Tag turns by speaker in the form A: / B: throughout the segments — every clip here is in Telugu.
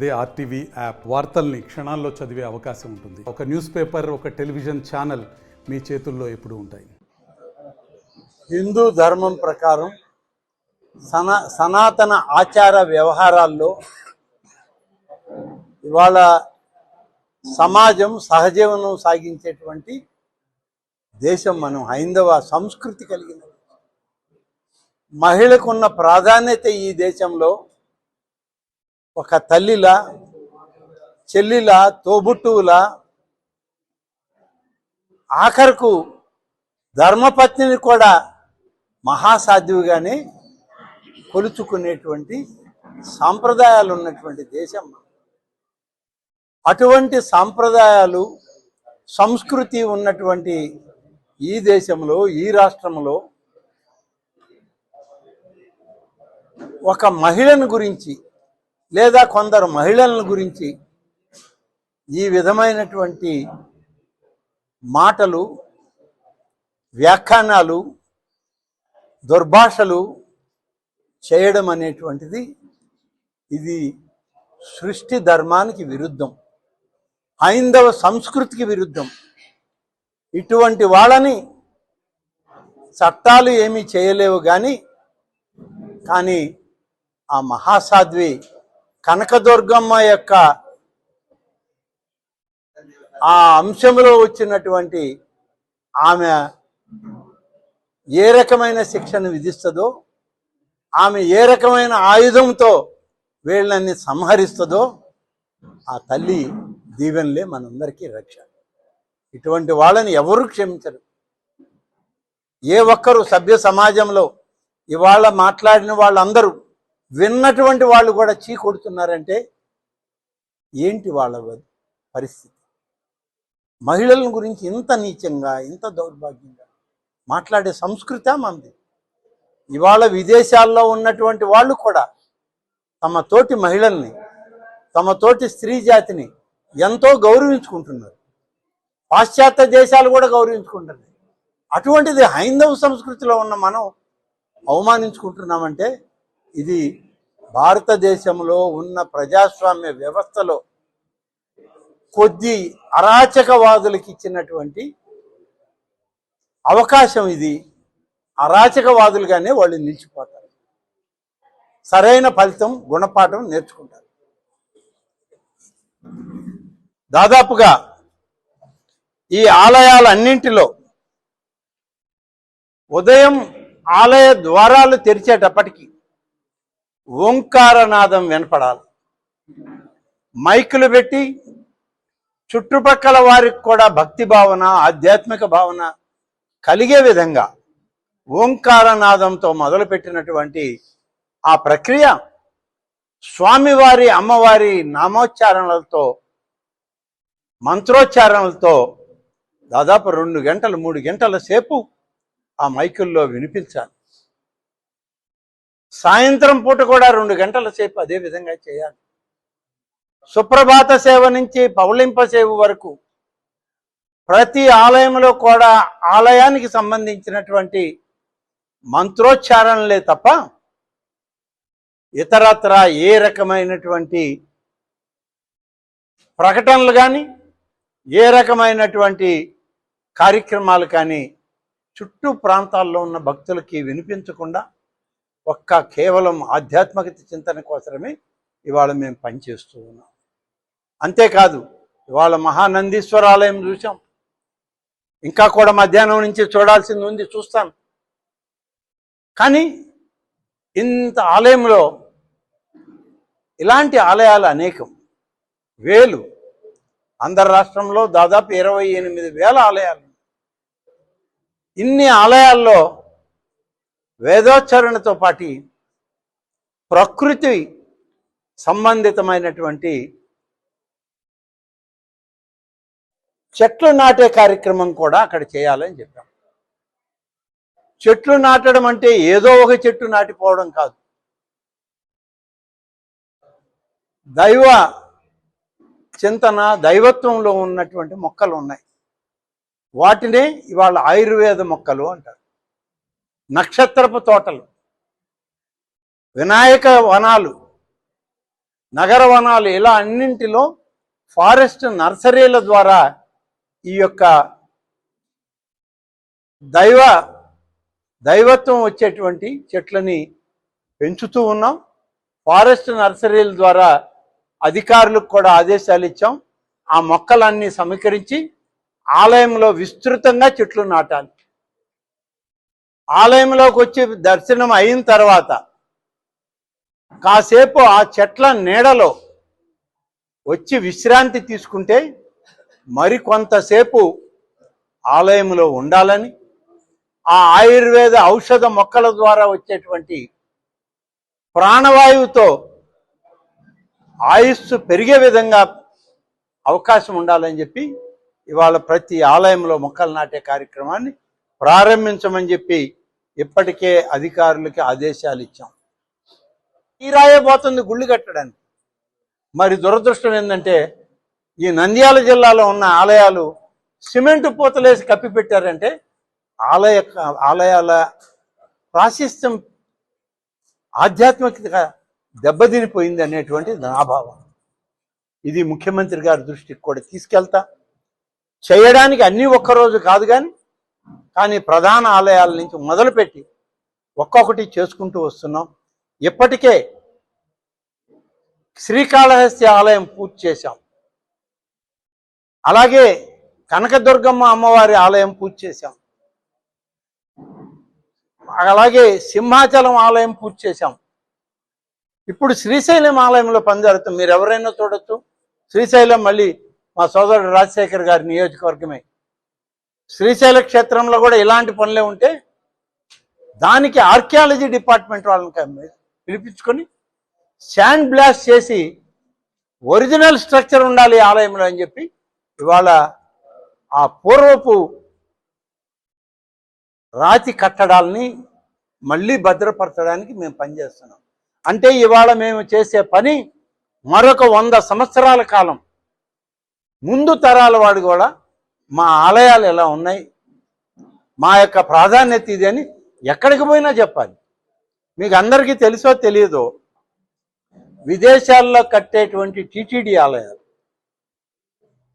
A: అదే ఆర్టీవీ యాప్ వార్తల్ని క్షణాల్లో చదివే అవకాశం ఉంటుంది. ఒక న్యూస్ పేపర్, ఒక టెలివిజన్ ఛానల్ మీ చేతుల్లో ఎప్పుడూ ఉంటాయి.
B: హిందూ ధర్మం ప్రకారం సనాతన ఆచార వ్యవహారాల్లో ఇవాళ సమాజం సహజీవనం సాగించేటువంటి దేశం మనం. హైందవ సంస్కృతి కలిగిన మహిళకున్న ప్రాధాన్యత ఈ దేశంలో ఒక తల్లిలా, చెల్లిలా, తోబుట్టువులా, ఆఖరకు ధర్మపత్నిని కూడా మహాసాధ్యుగానే కొలుచుకునేటువంటి సాంప్రదాయాలు ఉన్నటువంటి దేశం. అటువంటి సాంప్రదాయాలు, సంస్కృతి ఉన్నటువంటి ఈ దేశంలో, ఈ రాష్ట్రంలో ఒక మహిళను గురించి లేదా కొందరు మహిళలను గురించి ఈ విధమైనటువంటి మాటలు, వ్యాఖ్యానాలు, దుర్భాషలు చేయడం అనేటువంటిది ఇది సృష్టి ధర్మానికి విరుద్ధం, హైందవ సంస్కృతికి విరుద్ధం. ఇటువంటి వాళ్ళని చట్టాలు ఏమీ చేయలేవు. కానీ ఆ మహాసాధ్వి కనకదుర్గమ్మ యొక్క ఆ అంశంలో వచ్చినటువంటి ఆమె ఏ రకమైన శిక్షను విధిస్తుందో, ఆమె ఏ రకమైన ఆయుధంతో వీళ్ళని సంహరిస్తుందో ఆ తల్లి దీవెనలే మనందరికీ రక్ష. ఇటువంటి వాళ్ళని ఎవరు క్షమించరు. ఏ ఒక్కరు సభ్య సమాజంలో ఇవాళ మాట్లాడిన వాళ్ళందరూ విన్నటువంటి వాళ్ళు కూడా చీ కొడుతున్నారంటే ఏంటి వాళ్ళ పరిస్థితి? మహిళల గురించి ఇంత నీచంగా, ఇంత దౌర్భాగ్యంగా మాట్లాడే సంస్కృతి మనది. ఇవాళ విదేశాల్లో ఉన్నటువంటి వాళ్ళు కూడా తమ తోటి మహిళల్ని, తమ తోటి స్త్రీ జాతిని ఎంతో గౌరవించుకుంటున్నారు. పాశ్చాత్య దేశాలు కూడా గౌరవించుకుంటున్నాయి. అటువంటిది హైందవ సంస్కృతిలో ఉన్న మనం అవమానించుకుంటున్నామంటే ఇది భారతదేశంలో ఉన్న ప్రజాస్వామ్య వ్యవస్థలో కొద్ది అరాచకవాదులకు ఇచ్చినటువంటి అవకాశం. ఇది అరాచకవాదులుగానే వాళ్ళు నిలిచిపోతారు. సరైన ఫలితం, గుణపాఠం నేర్చుకుంటారు. దాదాపుగా ఈ ఆలయాలన్నింటిలో ఉదయం ఆలయ ద్వారాలు తెరిచేటప్పటికి ఓంకారనాదం వినపడాలి. మైకులు పెట్టి చుట్టుపక్కల వారికి కూడా భక్తి భావన, ఆధ్యాత్మిక భావన కలిగే విధంగా ఓంకారనాదంతో మొదలుపెట్టినటువంటి ఆ ప్రక్రియ స్వామివారి, అమ్మవారి నామోచ్చారణలతో, మంత్రోచ్చారణలతో దాదాపు 2 గంటలు 3 గంటల సేపు ఆ మైకుల్లో వినిపించాలి. సాయంత్రం పూట కూడా 2 గంటల సేపు అదే విధంగా చేయాలి. సుప్రభాత సేవ నుంచి పౌలింప సేవ వరకు ప్రతి ఆలయంలో కూడా ఆలయానికి సంబంధించినటువంటి మంత్రోచ్చారణలే తప్ప ఇతరత్ర ఏ రకమైనటువంటి ప్రకటనలు కానీ, ఏ రకమైనటువంటి కార్యక్రమాలు కానీ చుట్టూ ప్రాంతాల్లో ఉన్న భక్తులకి వినిపించకుండా కేవలం ఆధ్యాత్మికత చింతన కోసమే ఇవాళ మేము పనిచేస్తూ ఉన్నాం. అంతేకాదు, ఇవాళ మహానందీశ్వర ఆలయం చూసాం. ఇంకా కూడా మధ్యాహ్నం నుంచి చూడాల్సింది ఉంది, చూస్తాను. కానీ ఇంత ఆలయంలో ఇలాంటి ఆలయాలు అనేకం, వేలు. ఆంధ్ర రాష్ట్రంలో దాదాపు 28,000 ఆలయాలు. ఇన్ని ఆలయాల్లో వేదోచ్చరణతో పాటు ప్రకృతి సంబంధితమైనటువంటి చెట్లు నాటే కార్యక్రమం కూడా అక్కడ చేయాలని చెప్పాం. చెట్లు నాటడం అంటే ఏదో ఒక చెట్టు నాటిపోవడం కాదు. దైవ చింతన, దైవత్వంలో ఉన్నటువంటి మొక్కలు ఉన్నాయి. వాటినే ఇవాళ ఆయుర్వేద మొక్కలు అంటారు. నక్షత్రపు తోటలు, వినాయక వనాలు, నగర వనాలు ఇలా అన్నింటిలో ఫారెస్ట్ నర్సరీల ద్వారా ఈ యొక్క దైవత్వం వచ్చేటువంటి చెట్లని పెంచుతూ ఉన్నాం. ఫారెస్ట్ నర్సరీల ద్వారా అధికారులకు కూడా ఆదేశాలు ఇచ్చాం. ఆ మొక్కలన్నీ సమీకరించి ఆలయంలో విస్తృతంగా చెట్లు నాటాలి. ఆలయంలోకి వచ్చి దర్శనం అయిన తర్వాత కాసేపు ఆ చెట్ల నీడలో వచ్చి విశ్రాంతి తీసుకుంటే మరికొంతసేపు ఆలయంలో ఉండాలని, ఆ ఆయుర్వేద ఔషధ మొక్కల ద్వారా వచ్చేటువంటి ప్రాణవాయువుతో ఆయుస్సు పెరిగే విధంగా అవకాశం ఉండాలని చెప్పి ఇవాళ ప్రతి ఆలయంలో మొక్కలు నాటే కార్యక్రమాన్ని ప్రారంభించమని చెప్పి ఇప్పటికే అధికారులకి ఆదేశాలు ఇచ్చాం. తీరాయే పోతుంది గుళ్ళు కట్టడానికి. మరి దురదృష్టం ఏంటంటే ఈ నంద్యాల జిల్లాలో ఉన్న ఆలయాలు సిమెంట్ పూతలేసి కప్పిపెట్టారంటే ఆలయాల ప్రాశస్త్యం ఆధ్యాత్మికత దెబ్బతినిపోయింది అనేటువంటి నా భావం. ఇది ముఖ్యమంత్రి గారి దృష్టికి కూడా తీసుకెళ్తా. చేయడానికి అన్నీ ఒక్కరోజు కాదు కానీ ప్రధాన ఆలయాల నుంచి మొదలుపెట్టి ఒక్కొక్కటి చేసుకుంటూ వస్తున్నాం. ఇప్పటికే శ్రీకాళహస్తి ఆలయం పూర్తి చేశాం. అలాగే కనకదుర్గమ్మ అమ్మవారి ఆలయం పూర్తి చేశాం. అలాగే సింహాచలం ఆలయం పూర్తి చేశాం. ఇప్పుడు శ్రీశైలం ఆలయంలో పని జరుగుతుంది. మీరు ఎవరైనా చూడొచ్చు. శ్రీశైలం మళ్ళీ మా సోదరుడు రాజశేఖర్ గారి నియోజకవర్గమే. శ్రీశైల క్షేత్రంలో కూడా ఇలాంటి పనులే ఉంటే దానికి ఆర్కియాలజీ డిపార్ట్మెంట్ వాళ్ళని పిలిపించుకొని శాండ్ బ్లాస్ట్ చేసి ఒరిజినల్ స్ట్రక్చర్ ఉండాలి ఆలయంలో అని చెప్పి ఇవాళ ఆ పూర్వపు రాతి కట్టడాలని మళ్ళీ భద్రపరచడానికి మేము పనిచేస్తున్నాం. అంటే ఇవాళ మేము చేసే పని మరొక 100 సంవత్సరాల కాలం ముందు తరాల వాడు కూడా మా ఆలయాలు ఎలా ఉన్నాయి, మా యొక్క ప్రాధాన్యత ఇది అని ఎక్కడికి పోయినా చెప్పాలి. మీకు అందరికీ తెలుసో తెలియదో, విదేశాల్లో కట్టేటువంటి టీటీడీ ఆలయాలు,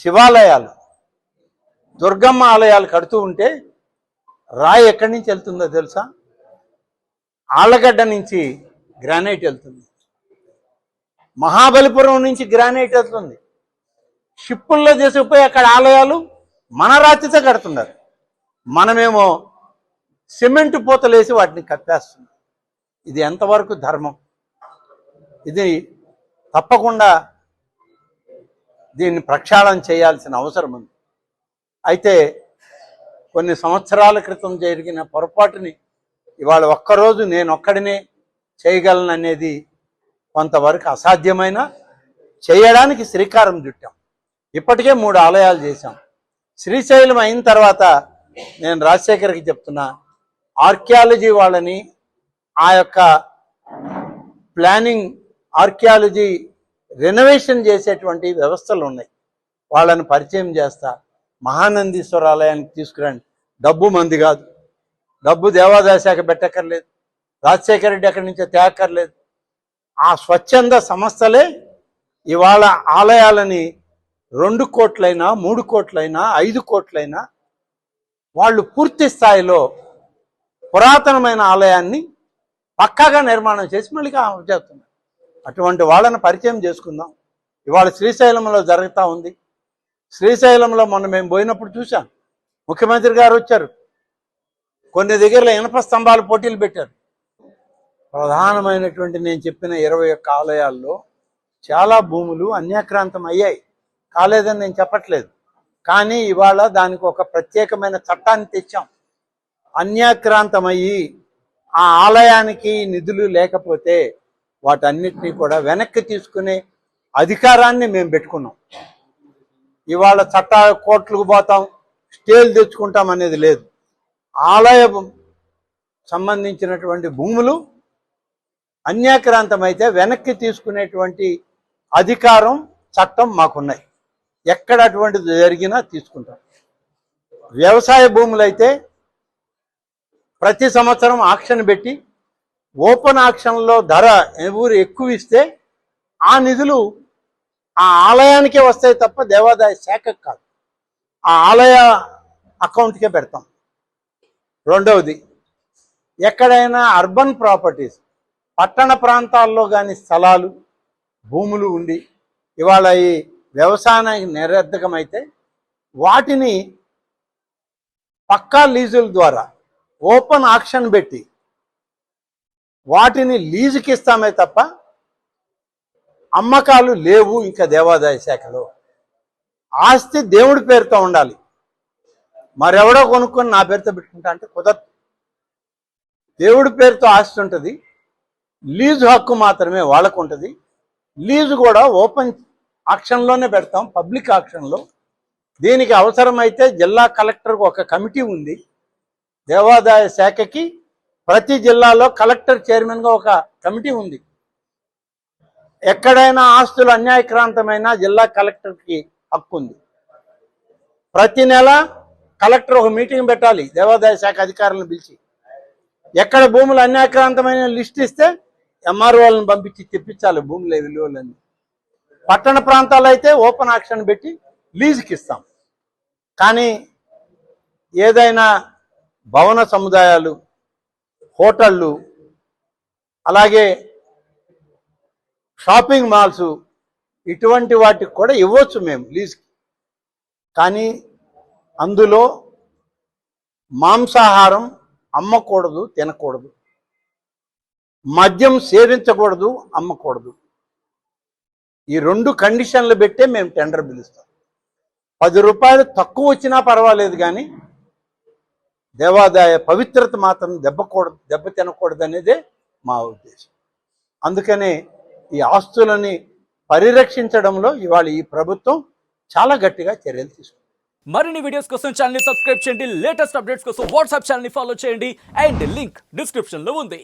B: శివాలయాలు, దుర్గమ్మ ఆలయాలు కడుతూ ఉంటే రాయి ఎక్కడి నుంచి వెళ్తుందో తెలుసా? ఆళ్ళగడ్డ నుంచి గ్రానైట్ వెళ్తుంది, మహాబలిపురం నుంచి గ్రానైట్ వెళ్తుంది. షిప్పుల్లో తీసుకుపోయి అక్కడ ఆలయాలు మన రాతితో కడుతున్నారు. మనమేమో సిమెంట్ పూతలేసి వాటిని కప్పేస్తున్నాం. ఇది ఎంతవరకు ధర్మం? ఇది తప్పకుండా దీన్ని ప్రక్షాళన చేయాల్సిన అవసరం ఉంది. అయితే కొన్ని సంవత్సరాల క్రితం జరిగిన పొరపాటుని ఇవాళ ఒక్కరోజు నేను ఒక్కడినే చేయగలను అనేది కొంతవరకు అసాధ్యమైన చేయడానికి శ్రీకారం చుట్టాం. ఇప్పటికే 3 ఆలయాలు చేశాం. శ్రీశైలం అయిన తర్వాత నేను రాజశేఖర్కి చెప్తున్నా, ఆర్కియాలజీ వాళ్ళని, ఆ యొక్క ప్లానింగ్ ఆర్కియాలజీ రెనోవేషన్ చేసేటువంటి వ్యవస్థలు ఉన్నాయి, వాళ్ళని పరిచయం చేస్తా. మహానందీశ్వర ఆలయానికి తీసుకురండి. డబ్బు మంది కాదు, డబ్బు దేవాదాయ శాఖ పెట్టక్కర్లేదు, రాజశేఖర రెడ్డి ఎక్కడి నుంచో తేక్కర్లేదు. ఆ స్వచ్ఛంద సంస్థలే ఇవాళ ఆలయాలని 2 కోట్లైనా 3 కోట్లైనా 5 కోట్లైనా వాళ్ళు పూర్తి స్థాయిలో పురాతనమైన ఆలయాన్ని పక్కాగా నిర్మాణం చేసి మళ్ళీ చేస్తున్నారు. అటువంటి వాళ్ళని పరిచయం చేసుకుందాం. ఇవాళ శ్రీశైలంలో జరుగుతూ ఉంది. శ్రీశైలంలో మొన్న మేము పోయినప్పుడు చూసాం, ముఖ్యమంత్రి గారు వచ్చారు, కొన్ని దగ్గరలో ఇనప స్తంభాలు పోటీలు పెట్టారు. ప్రధానమైనటువంటి నేను చెప్పిన 21 ఆలయాల్లో చాలా భూములు అన్యాక్రాంతం అయ్యాయి. కాలేదని నేను చెప్పట్లేదు, కానీ ఇవాళ దానికి ఒక ప్రత్యేకమైన చట్టాన్ని తెచ్చాం. అన్యాక్రాంతమయ్యి ఆ ఆలయానికి నిధులు లేకపోతే వాటన్నిటినీ కూడా వెనక్కి తీసుకునే అధికారాన్ని మేము పెట్టుకున్నాం. ఇవాళ కోర్టులకు పోతాం, స్టేలు తెచ్చుకుంటాం అనేది లేదు. ఆలయం సంబంధించినటువంటి భూములు అన్యాక్రాంతమైతే వెనక్కి తీసుకునేటువంటి అధికారం, చట్టం మాకున్నాయి. ఎక్కడ అటువంటిది జరిగినా తీసుకుంటాం. వ్యవసాయ భూములైతే ప్రతి సంవత్సరం ఆక్షన్ పెట్టి ఓపెన్ ఆక్షన్లో ధర ఎవరు ఎక్కువ ఇస్తే ఆ నిధులు ఆ ఆలయానికే వస్తాయి తప్ప దేవాదాయ శాఖకు కాదు. ఆ ఆలయ అకౌంట్కే పెడతాం. రెండవది, ఎక్కడైనా అర్బన్ ప్రాపర్టీస్, పట్టణ ప్రాంతాల్లో కానీ స్థలాలు, భూములు ఉండి ఇవాళ ఈ వ్యవసాయానికి నిరర్ధకమైతే వాటిని పక్కా లీజుల ద్వారా ఓపెన్ ఆక్షన్ పెట్టి వాటిని లీజుకి ఇస్తామే తప్ప అమ్మకాలు లేవు. ఇంకా దేవాదాయ శాఖలో ఆస్తి దేవుడి పేరుతో ఉండాలి. మరెవడో కొనుక్కొని నా పేరుతో పెట్టుకుంటా అంటే కుదరదు. దేవుడి పేరుతో ఆస్తి ఉంటుంది, లీజు హక్కు మాత్రమే వాళ్ళకు ఉంటుంది. లీజు కూడా ఓపెన్ ఆక్షన్లోనే పెడతాం, పబ్లిక్ ఆక్షన్లో. దీనికి అవసరమైతే జిల్లా కలెక్టర్కి ఒక కమిటీ ఉంది. దేవాదాయ శాఖకి ప్రతి జిల్లాలో కలెక్టర్ చైర్మన్గా ఒక కమిటీ ఉంది. ఎక్కడైనా ఆస్తులు అన్యాయక్రాంతమైన జిల్లా కలెక్టర్కి హక్కు ఉంది. ప్రతి నెల కలెక్టర్ ఒక మీటింగ్ పెట్టాలి దేవాదాయ శాఖ అధికారులను పిలిచి. ఎక్కడ భూములు అన్యాయక్రాంతమైన లిస్ట్ ఇస్తే ఎంఆర్ఓలను పంపించి తెప్పించాలి భూముల విలువలన్నీ. పట్టణ ప్రాంతాలు అయితే ఓపెన్ ఆక్షన్ పెట్టి లీజుకి ఇస్తాం. కానీ ఏదైనా భవన సముదాయాలు, హోటళ్ళు, అలాగే షాపింగ్ మాల్స్, ఇటువంటి వాటికి కూడా ఇవ్వచ్చు మేము లీజుకి. కానీ అందులో మాంసాహారం అమ్మకూడదు, తినకూడదు. మద్యం సేవించకూడదు, అమ్మకూడదు. ఈ 2 కండిషన్లు పెట్టే మేము టెండర్ పిలుస్తాం. 10 రూపాయలు తక్కువ వచ్చినా పర్వాలేదు, కానీ దేవాదాయ పవిత్రత మాత్రం దెబ్బ తినకూడదు అనేదే మా ఉద్దేశం. అందుకనే ఈ ఆస్తులని పరిరక్షించడంలో ఇవాళ ఈ ప్రభుత్వం చాలా గట్టిగా చర్యలు తీసుకుంది.
C: మరిన్ని వీడియోస్ కోసం ఛానల్ ని సబ్స్క్రైబ్ చేయండి, లేటెస్ట్ అప్డేట్స్ కోసం వాట్సాప్ ఛానల్ ని ఫాలో చేయండి, అండ్ లింక్ డిస్క్రిప్షన్ లో ఉంది.